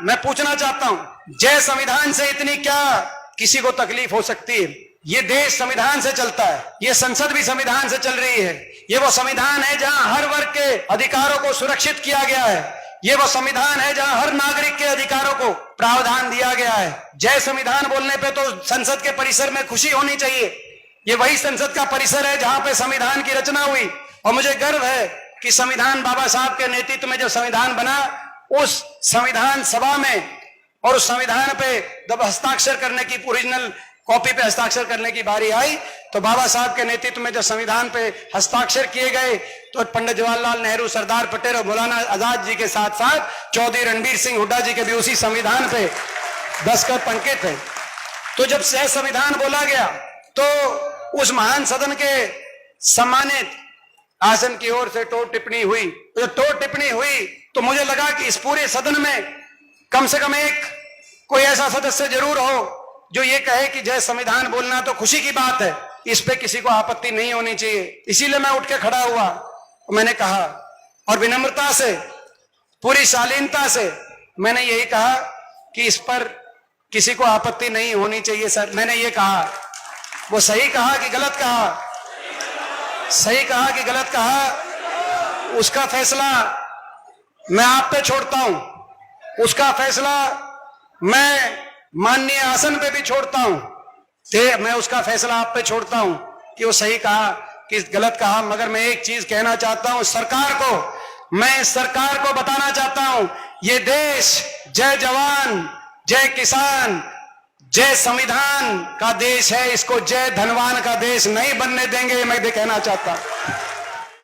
मैं पूछना चाहता हूं, जय संविधान से इतनी क्या किसी को तकलीफ हो सकती है? ये देश संविधान से चलता है, ये संसद भी संविधान से चल रही है। ये वो संविधान है जहां हर वर्ग के अधिकारों को सुरक्षित किया गया है। ये वो संविधान है जहां हर नागरिक के अधिकारों को प्रावधान दिया गया है। जय संविधान बोलने पे तो संसद के परिसर में खुशी होनी चाहिए। ये वही संसद का परिसर है जहां पे संविधान की रचना हुई, और मुझे गर्व है कि संविधान बाबा साहब के नेतृत्व में जो संविधान बना, उस संविधान सभा में और उस संविधान पे जब हस्ताक्षर करने की, ओरिजिनल कॉपी पे हस्ताक्षर करने की बारी आई, तो बाबा साहब के नेतृत्व में जब संविधान पे हस्ताक्षर किए गए, तो पंडित जवाहरलाल नेहरू, सरदार पटेल और मौलाना आजाद जी के साथ साथ चौधरी रणबीर सिंह हुड्डा जी के भी उसी संविधान पे दस्तखत अंकित थे। तो जब जय संविधान बोला गया, तो उस महान सदन के सम्मानित आसन की ओर से टोट टिप्पणी हुई। तो टोट टिप्पणी हुई तो मुझे लगा कि इस पूरे सदन में कम से कम एक कोई ऐसा सदस्य जरूर हो जो ये कहे कि जय संविधान बोलना तो खुशी की बात है, इस पे किसी को आपत्ति नहीं होनी चाहिए। इसीलिए मैं उठ के खड़ा हुआ, मैंने कहा और विनम्रता से, पूरी शालीनता से मैंने यही कहा कि इस पर किसी को आपत्ति नहीं होनी चाहिए सर। मैंने ये कहा, वो सही कहा कि गलत कहा? सही कहा कि गलत कहा, उसका फैसला मैं आप पे छोड़ता हूं। उसका फैसला मैं माननीय आसन पे भी छोड़ता हूं। मैं उसका फैसला आप पे छोड़ता हूं कि वो सही कहा कि गलत कहा। मगर मैं एक चीज कहना चाहता हूं सरकार को, मैं सरकार को बताना चाहता हूं, ये देश जय जवान, जय किसान, जय संविधान का देश है। इसको जय धनवान का देश नहीं बनने देंगे, मैं ये कहना चाहता हूं।